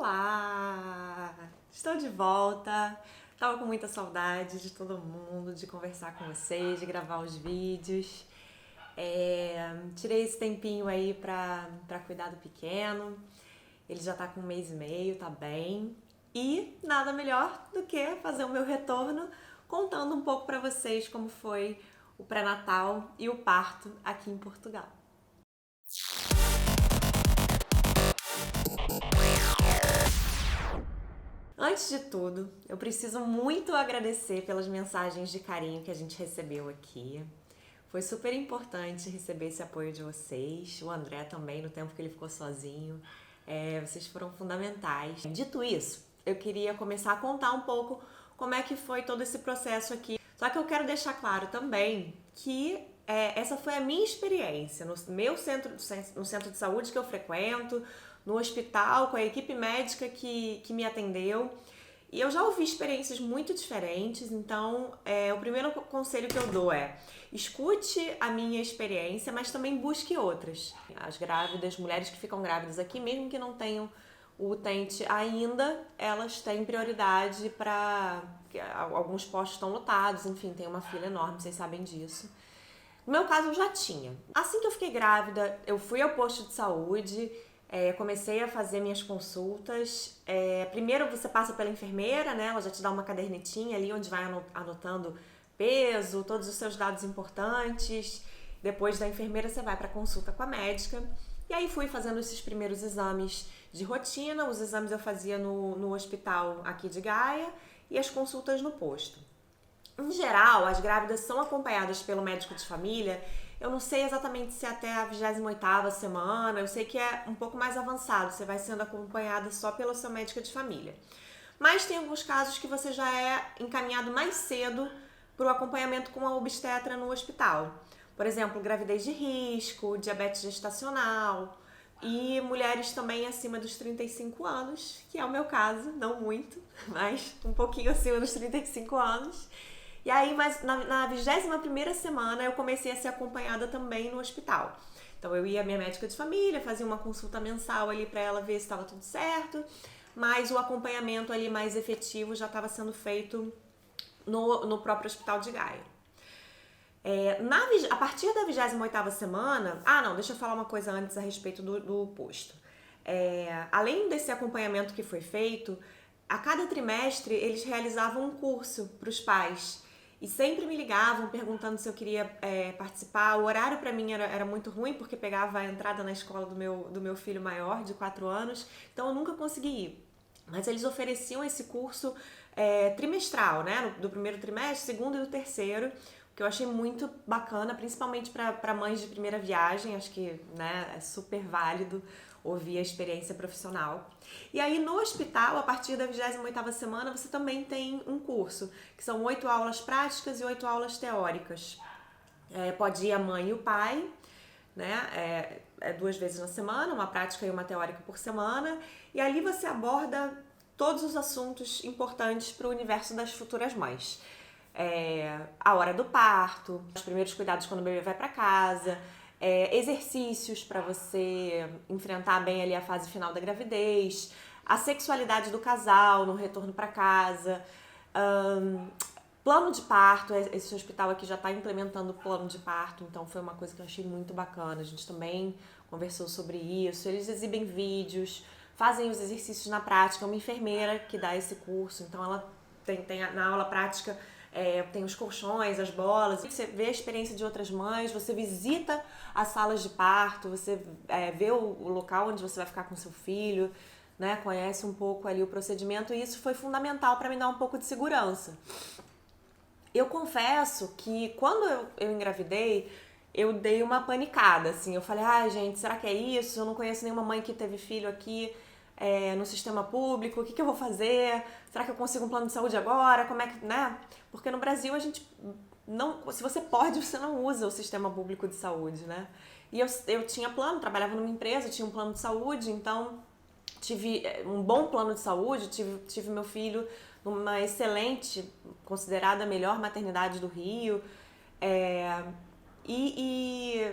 Olá! Estou de volta. Tava com muita saudade de todo mundo, de conversar com vocês, de gravar os vídeos. Tirei esse tempinho aí pra cuidar do pequeno. Ele já tá com 1 mês e meio, tá bem. E nada melhor do que fazer o meu retorno contando um pouco pra vocês como foi o pré-natal e o parto aqui em Portugal. Antes de tudo, eu preciso muito agradecer pelas mensagens de carinho que a gente recebeu aqui. Foi super importante receber esse apoio de vocês, o André também, no tempo que ele ficou sozinho. Vocês foram fundamentais. Dito isso, eu queria começar a contar um pouco como é que foi todo esse processo aqui. Só que eu quero deixar claro também que essa foi a minha experiência no centro de saúde que eu frequento, no hospital, com a equipe médica que me atendeu. E eu já ouvi experiências muito diferentes, então o primeiro conselho que eu dou é: escute a minha experiência, mas também busque outras. As grávidas, mulheres que ficam grávidas aqui, mesmo que não tenham o utente ainda, elas têm prioridade para... Alguns postos estão lotados, enfim, tem uma fila enorme, vocês sabem disso. No meu caso, eu já tinha. Assim que eu fiquei grávida, eu fui ao posto de saúde, comecei a fazer minhas consultas. Primeiro você passa pela enfermeira, né? Ela já te dá uma cadernetinha ali onde vai anotando peso, todos os seus dados importantes. Depois da enfermeira você vai para consulta com a médica. E aí fui fazendo esses primeiros exames de rotina. Os exames eu fazia no hospital aqui de Gaia e as consultas no posto. Em geral, as grávidas são acompanhadas pelo médico de família. Eu não sei exatamente se até a 28ª semana, eu sei que é um pouco mais avançado, você vai sendo acompanhada só pelo seu médico de família. Mas tem alguns casos que você já é encaminhado mais cedo para o acompanhamento com a obstetra no hospital. Por exemplo, gravidez de risco, diabetes gestacional e mulheres também acima dos 35 anos, que é o meu caso, não muito, mas um pouquinho acima dos 35 anos. E aí, mas na 21ª semana, eu comecei a ser acompanhada também no hospital. Então, eu ia à minha médica de família, fazia uma consulta mensal ali pra ela ver se estava tudo certo, mas o acompanhamento ali mais efetivo já estava sendo feito no próprio hospital de Gaia. A partir da 28ª semana... Ah, não, deixa eu falar uma coisa antes a respeito do posto. Além desse acompanhamento que foi feito, a cada trimestre eles realizavam um curso para os pais. E sempre me ligavam perguntando se eu queria participar. O horário para mim era muito ruim, porque pegava a entrada na escola do meu filho maior, de 4 anos. Então eu nunca consegui ir. Mas eles ofereciam esse curso trimestral, né? Do primeiro trimestre, segundo e do terceiro, que eu achei muito bacana, principalmente para mães de primeira viagem. Acho que, né, é super válido ouvir a experiência profissional. E aí no hospital, a partir da 28ª semana, você também tem um curso, que são 8 aulas práticas e 8 aulas teóricas. Pode ir a mãe e o pai, né? 2 vezes na semana, uma prática e uma teórica por semana. E ali você aborda todos os assuntos importantes para o universo das futuras mães. A hora do parto, os primeiros cuidados quando o bebê vai para casa, exercícios para você enfrentar bem ali a fase final da gravidez, a sexualidade do casal no retorno para casa, plano de parto. Esse hospital aqui já está implementando plano de parto, então foi uma coisa que eu achei muito bacana. A gente também conversou sobre isso. Eles exibem vídeos, fazem os exercícios na prática. Uma enfermeira que dá esse curso, então ela tem na aula prática tem os colchões, as bolas. Você vê a experiência de outras mães, você visita as salas de parto, você vê o local onde você vai ficar com seu filho, né? Conhece um pouco ali o procedimento, e isso foi fundamental para me dar um pouco de segurança. Eu confesso que quando eu engravidei, eu dei uma panicada, assim. Eu falei, ai, gente, será que é isso? Eu não conheço nenhuma mãe que teve filho aqui no sistema público. O que eu vou fazer? Será que eu consigo um plano de saúde agora? Como é que, né? Porque no Brasil a gente não... Se você pode, você não usa o sistema público de saúde, né? E eu tinha plano, trabalhava numa empresa, tinha um plano de saúde, então tive um bom plano de saúde, tive meu filho numa excelente, considerada a melhor maternidade do Rio. E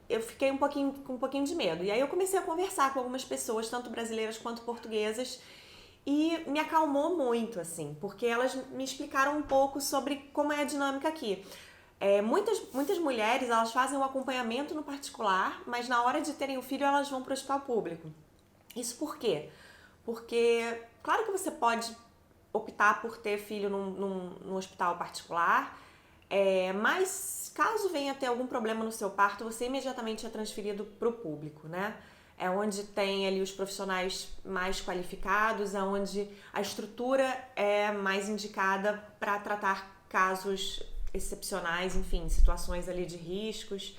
eu fiquei com um pouquinho de medo. E aí eu comecei a conversar com algumas pessoas, tanto brasileiras quanto portuguesas, e me acalmou muito, assim, porque elas me explicaram um pouco sobre como é a dinâmica aqui. Muitas mulheres, elas fazem o acompanhamento no particular, mas na hora de terem o filho, elas vão para o hospital público. Isso por quê? Porque, claro que você pode optar por ter filho num hospital particular, mas caso venha ter algum problema no seu parto, você imediatamente é transferido para o público, né? É onde tem ali os profissionais mais qualificados, é onde a estrutura é mais indicada para tratar casos excepcionais, enfim, situações ali de riscos.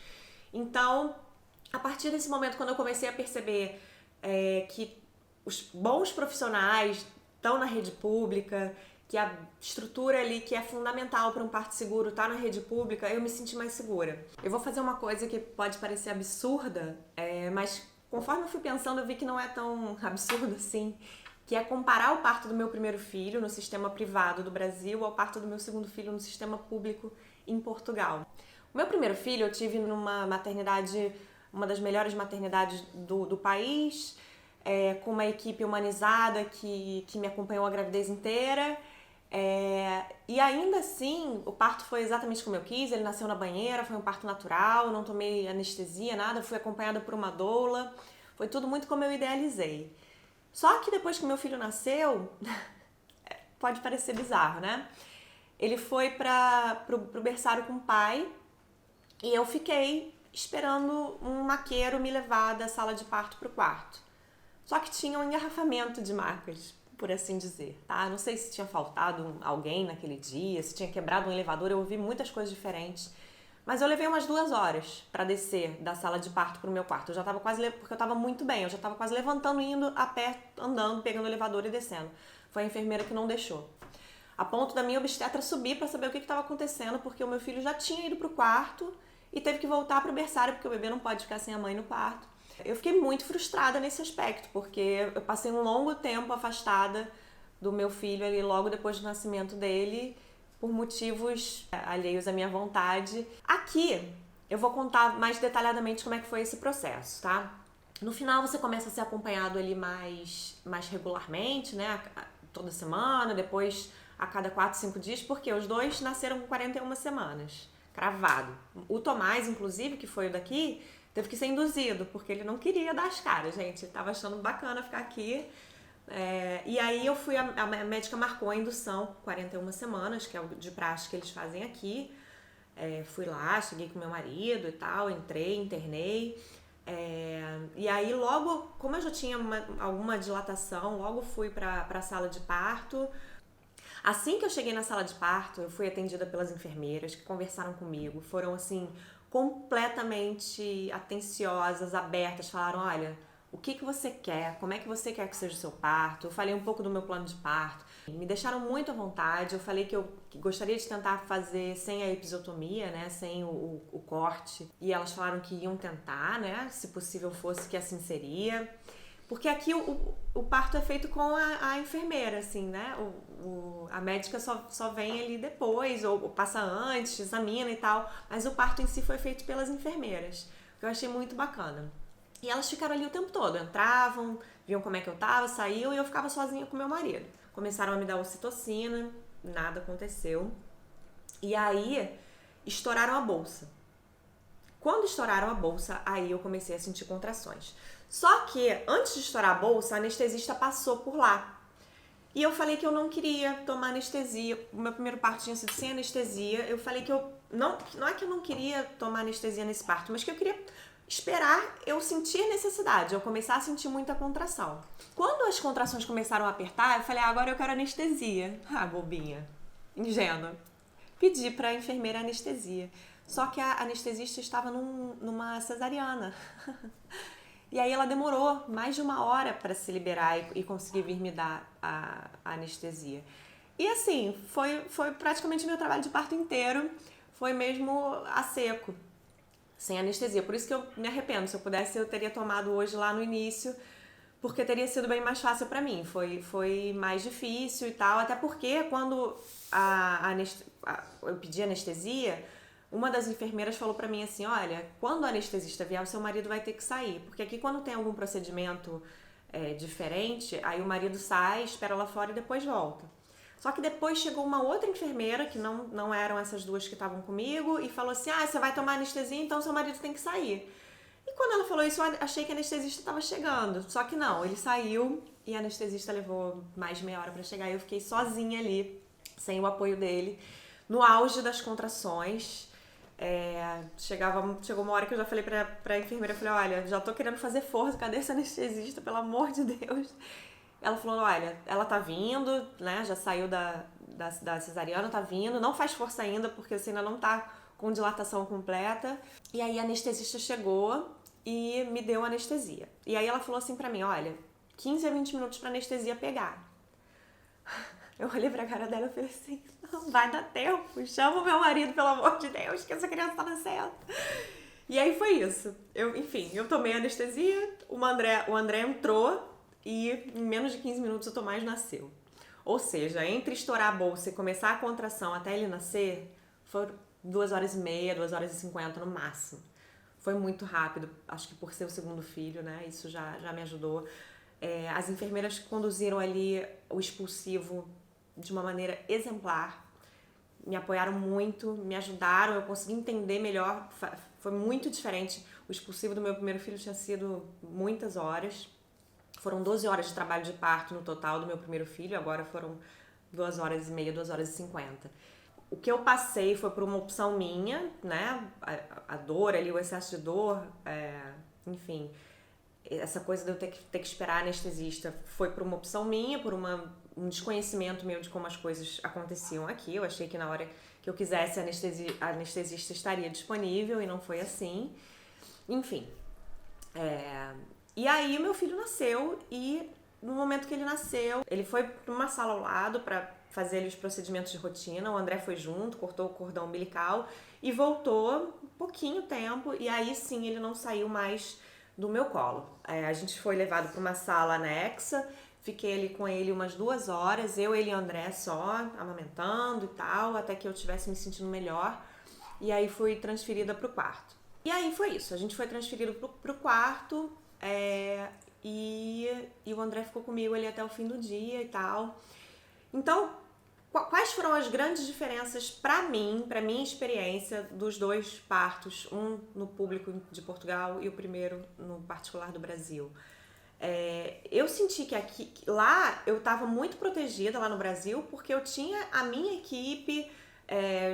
Então, a partir desse momento, quando eu comecei a perceber que os bons profissionais estão na rede pública, que a estrutura ali que é fundamental para um parto seguro está na rede pública, eu me senti mais segura. Eu vou fazer uma coisa que pode parecer absurda, mas conforme eu fui pensando, eu vi que não é tão absurdo assim, que é comparar o parto do meu primeiro filho no sistema privado do Brasil ao parto do meu segundo filho no sistema público em Portugal. O meu primeiro filho eu tive numa maternidade, uma das melhores maternidades do país, com uma equipe humanizada que me acompanhou a gravidez inteira. E ainda assim, o parto foi exatamente como eu quis, ele nasceu na banheira, foi um parto natural, não tomei anestesia, nada, fui acompanhada por uma doula, foi tudo muito como eu idealizei. Só que depois que meu filho nasceu, pode parecer bizarro, né? Ele foi pro berçário com o pai e eu fiquei esperando um maqueiro me levar da sala de parto pro quarto. Só que tinha um engarrafamento de macas, por assim dizer, tá? Não sei se tinha faltado alguém naquele dia, se tinha quebrado um elevador, eu ouvi muitas coisas diferentes. Mas eu levei umas 2 horas pra descer da sala de parto pro meu quarto. Eu já tava quase, porque eu tava muito bem, eu já tava quase levantando, indo a pé, andando, pegando o elevador e descendo. Foi a enfermeira que não deixou. A ponto da minha obstetra subir pra saber o que estava acontecendo, porque o meu filho já tinha ido pro quarto e teve que voltar pro berçário, porque o bebê não pode ficar sem a mãe no quarto. Eu fiquei muito frustrada nesse aspecto, porque eu passei um longo tempo afastada do meu filho ali logo depois do nascimento dele, por motivos alheios à minha vontade. Aqui eu vou contar mais detalhadamente como é que foi esse processo, tá? No final você começa a ser acompanhado ali mais regularmente, né? Toda semana, depois a cada 4, 5 dias, porque os dois nasceram com 41 semanas, cravado. O Tomás, inclusive, que foi o daqui, teve que ser induzido, porque ele não queria dar as caras, gente. Ele tava achando bacana ficar aqui. E aí eu fui, a médica marcou a indução 41 semanas, que é o de praxe que eles fazem aqui. Fui lá, cheguei com meu marido e tal, entrei, internei. E aí logo, como eu já tinha alguma dilatação, logo fui para a sala de parto. Assim que eu cheguei na sala de parto, eu fui atendida pelas enfermeiras que conversaram comigo. Foram assim, completamente atenciosas, abertas, falaram, olha, o que você quer, como é que você quer que seja o seu parto. Eu falei um pouco do meu plano de parto, me deixaram muito à vontade. Eu falei que eu gostaria de tentar fazer sem a episiotomia, né, sem o corte, e elas falaram que iam tentar, né, se possível fosse, que assim seria. Porque aqui o parto é feito com a enfermeira, assim, né? A médica só vem ali depois, ou passa antes, examina e tal. Mas o parto em si foi feito pelas enfermeiras, que eu achei muito bacana. E elas ficaram ali o tempo todo, entravam, viam como é que eu tava, saíam, e eu ficava sozinha com meu marido. Começaram a me dar ocitocina, nada aconteceu. E aí, estouraram a bolsa. Quando estouraram a bolsa, aí eu comecei a sentir contrações. Só que, antes de estourar a bolsa, a anestesista passou por lá. E eu falei que eu não queria tomar anestesia. O meu primeiro parto tinha sido sem anestesia. Eu falei que eu... Não é que eu não queria tomar anestesia nesse parto, mas que eu queria esperar eu sentir necessidade, eu começar a sentir muita contração. Quando as contrações começaram a apertar, eu falei, agora eu quero anestesia. Ah, bobinha. Ingênua. Pedi pra enfermeira anestesia. Só que a anestesista estava numa cesariana. E aí ela demorou mais de 1 hora para se liberar e conseguir vir me dar a anestesia. E assim, foi praticamente meu trabalho de parto inteiro, foi mesmo a seco, sem anestesia. Por isso que eu me arrependo, se eu pudesse eu teria tomado hoje lá no início, porque teria sido bem mais fácil para mim. Foi mais difícil e tal, até porque quando eu pedi anestesia, uma das enfermeiras falou pra mim assim, olha, quando o anestesista vier, o seu marido vai ter que sair, porque aqui quando tem algum procedimento diferente, aí o marido sai, espera lá fora e depois volta. Só que depois chegou uma outra enfermeira, que não eram essas duas que estavam comigo, e falou assim, você vai tomar anestesia, então seu marido tem que sair. E quando ela falou isso, eu achei que a anestesista estava chegando. Só que não, ele saiu e a anestesista levou mais de meia hora para chegar e eu fiquei sozinha ali, sem o apoio dele, no auge das contrações. Chegou uma hora que eu já falei pra enfermeira, eu falei, olha, já tô querendo fazer força, cadê esse anestesista, pelo amor de Deus? Ela falou, olha, ela tá vindo, né, já saiu da cesariana, tá vindo, não faz força ainda, porque você ainda não tá com dilatação completa. E aí a anestesista chegou e me deu anestesia. E aí ela falou assim pra mim, olha, 15 a 20 minutos pra anestesia pegar. Eu olhei pra cara dela e falei assim, não vai dar tempo, chama o meu marido, pelo amor de Deus, que essa criança tá nascendo. E aí foi isso. Eu tomei anestesia, o André entrou e em menos de 15 minutos o Tomás nasceu. Ou seja, entre estourar a bolsa e começar a contração até ele nascer, foram 2h30, 2h50 no máximo. Foi muito rápido, acho que por ser o segundo filho, né? Isso já me ajudou. As enfermeiras conduziram ali o expulsivo de uma maneira exemplar, me apoiaram muito, me ajudaram, eu consegui entender melhor, foi muito diferente. O expulsivo do meu primeiro filho tinha sido muitas horas, foram 12 horas de trabalho de parto no total do meu primeiro filho, agora foram 2h30, 2h50. O que eu passei foi por uma opção minha, né, a dor ali, o excesso de dor, enfim, essa coisa de eu ter que esperar a anestesista foi por uma opção minha, por um desconhecimento meu de como as coisas aconteciam aqui. Eu achei que na hora que eu quisesse a anestesista estaria disponível e não foi assim. Enfim. E aí meu filho nasceu e no momento que ele nasceu, ele foi para uma sala ao lado para fazer ali os procedimentos de rotina. O André foi junto, cortou o cordão umbilical e voltou um pouquinho tempo e aí sim ele não saiu mais do meu colo. A gente foi levado para uma sala anexa, fiquei ali com ele umas 2 horas, ele e o André só, amamentando e tal, até que eu estivesse me sentindo melhor. E aí fui transferida para o quarto. E aí foi isso, a gente foi transferido para o quarto e o André ficou comigo ali até o fim do dia e tal. Então, quais foram as grandes diferenças pra minha experiência dos dois partos, um no público de Portugal e o primeiro no particular do Brasil? Eu senti que lá eu estava muito protegida lá no Brasil porque eu tinha a minha equipe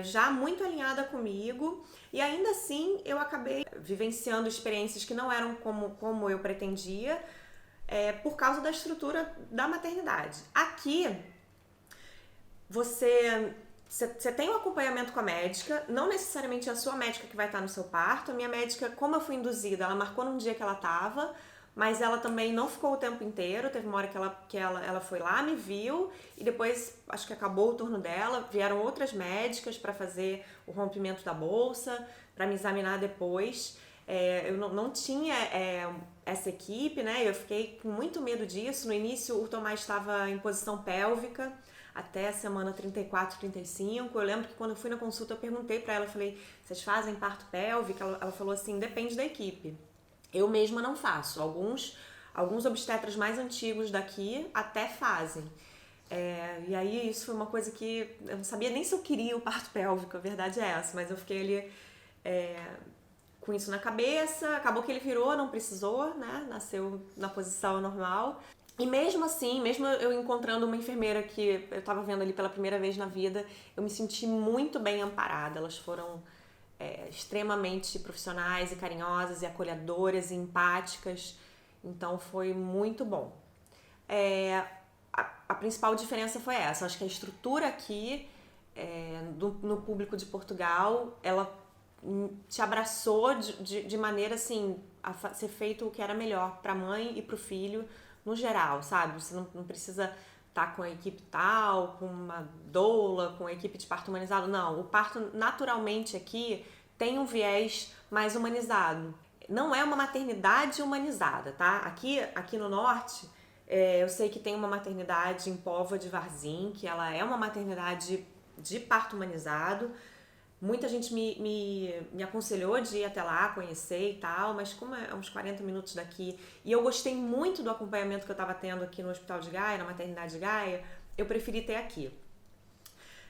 já muito alinhada comigo e ainda assim eu acabei vivenciando experiências que não eram como eu pretendia por causa da estrutura da maternidade. Aqui você tem um acompanhamento com a médica, não necessariamente é a sua médica que vai estar no seu parto. A minha médica, como eu fui induzida, ela marcou num dia que ela estava, mas ela também não ficou o tempo inteiro. Teve uma hora que ela foi lá, me viu e depois, acho que acabou o turno dela, vieram outras médicas para fazer o rompimento da bolsa, para me examinar depois. Eu não tinha essa equipe, né? Eu fiquei com muito medo disso. No início, o Tomás estava em posição pélvica, até a semana 34, 35. Eu lembro que quando eu fui na consulta eu perguntei pra ela, eu falei, vocês fazem parto pélvico? Ela falou assim, depende da equipe. Eu mesma não faço. Alguns obstetras mais antigos daqui até fazem. E aí isso foi uma coisa que eu não sabia nem se eu queria o parto pélvico, a verdade é essa, mas eu fiquei ali com isso na cabeça. Acabou que ele virou, não precisou, né? Nasceu na posição normal. E mesmo assim, mesmo eu encontrando uma enfermeira que eu tava vendo ali pela primeira vez na vida, eu me senti muito bem amparada. Elas foram extremamente profissionais e carinhosas e acolhedoras e empáticas. Então foi muito bom. A principal diferença foi essa. Acho que a estrutura aqui no público de Portugal, ela te abraçou de maneira assim, a ser feito o que era melhor para a mãe e para o filho no geral, sabe? Você não precisa estar com a equipe tal, com uma doula, com a equipe de parto humanizado. Não, o parto naturalmente aqui tem um viés mais humanizado. Não é uma maternidade humanizada, tá? Aqui no norte, eu sei que tem uma maternidade em Póvoa de Varzim, que ela é uma maternidade de parto humanizado. Muita gente me aconselhou de ir até lá, conhecer e tal, mas como é uns 40 minutos daqui, e eu gostei muito do acompanhamento que eu estava tendo aqui no Hospital de Gaia, na Maternidade de Gaia, eu preferi ter aqui.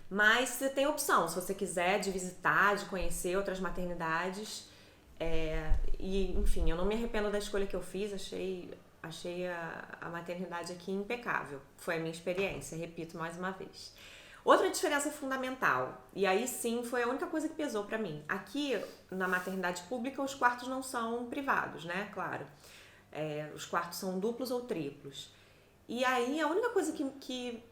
Mas você tem opção, se você quiser, de visitar, de conhecer outras maternidades. E, enfim, eu não me arrependo da escolha que eu fiz, achei a maternidade aqui impecável. Foi a minha experiência, repito mais uma vez. Outra diferença fundamental, e aí sim foi a única coisa que pesou pra mim. Aqui, na maternidade pública, os quartos não são privados, né? Claro. Os quartos são duplos ou triplos. E aí a única coisa que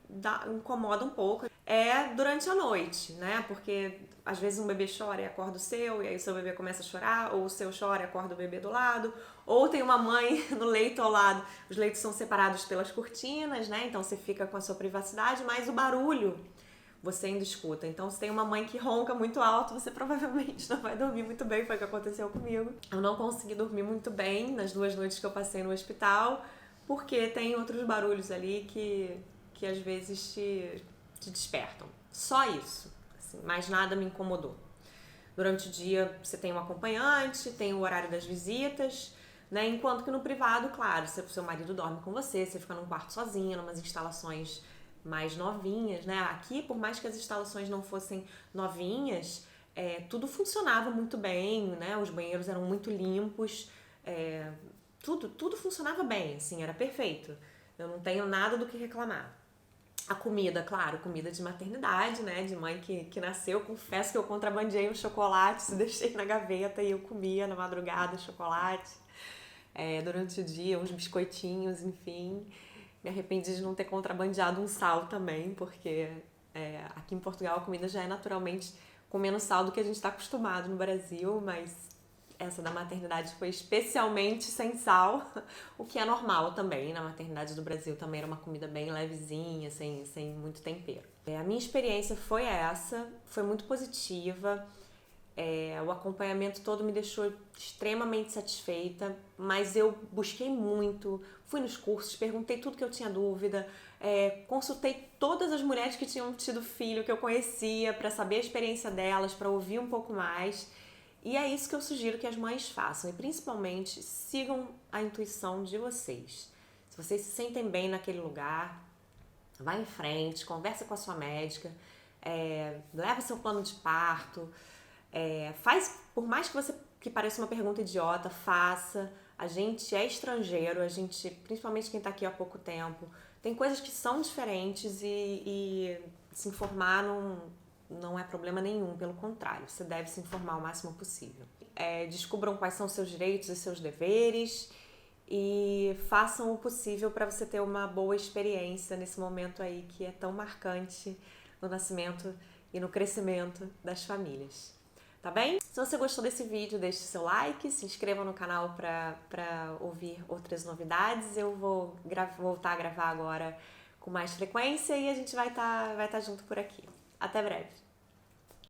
incomoda um pouco é durante a noite, né? Porque às vezes um bebê chora e acorda o seu, e aí o seu bebê começa a chorar, ou o seu chora e acorda o bebê do lado, ou tem uma mãe no leito ao lado. Os leitos são separados pelas cortinas, né? Então você fica com a sua privacidade, mas o barulho você ainda escuta. Então, se tem uma mãe que ronca muito alto, você provavelmente não vai dormir muito bem, foi o que aconteceu comigo. Eu não consegui dormir muito bem nas 2 noites que eu passei no hospital, porque tem outros barulhos ali que às vezes te despertam. Só isso, assim, mais nada me incomodou. Durante o dia você tem um acompanhante, tem o horário das visitas, né? Enquanto que no privado, claro, seu marido dorme com você, você fica num quarto sozinha, numas instalações mais novinhas, né? Aqui, por mais que as instalações não fossem novinhas, tudo funcionava muito bem, né? Os banheiros eram muito limpos, tudo funcionava bem, assim, era perfeito. Eu não tenho nada do que reclamar. A comida, claro, comida de maternidade, né? De mãe que nasceu. Confesso que eu contrabandeei um chocolate, deixei na gaveta e eu comia na madrugada chocolate. Durante o dia, uns biscoitinhos, enfim. Me arrependi de não ter contrabandeado um sal também, porque aqui em Portugal a comida já é naturalmente com menos sal do que a gente está acostumado no Brasil, mas essa da maternidade foi especialmente sem sal, o que é normal também. Na maternidade do Brasil também era uma comida bem levezinha, sem muito tempero. A minha experiência foi essa, foi muito positiva. O acompanhamento todo me deixou extremamente satisfeita, mas eu busquei muito, fui nos cursos, perguntei tudo que eu tinha dúvida, consultei todas as mulheres que tinham tido filho que eu conhecia para saber a experiência delas, para ouvir um pouco mais. E é isso que eu sugiro que as mães façam, e principalmente sigam a intuição de vocês. Se vocês se sentem bem naquele lugar, vá em frente, conversa com a sua médica, leva seu plano de parto, faz, por mais que pareça uma pergunta idiota, faça. A gente é estrangeiro, a gente, principalmente quem está aqui há pouco tempo, tem coisas que são diferentes e se informar não é problema nenhum, pelo contrário, você deve se informar o máximo possível. Descubram quais são os seus direitos e seus deveres e façam o possível para você ter uma boa experiência nesse momento aí que é tão marcante no nascimento e no crescimento das famílias. Tá bem? Se você gostou desse vídeo, deixe seu like, se inscreva no canal para ouvir outras novidades. Eu vou voltar a gravar agora com mais frequência e a gente vai tá junto por aqui. Até breve!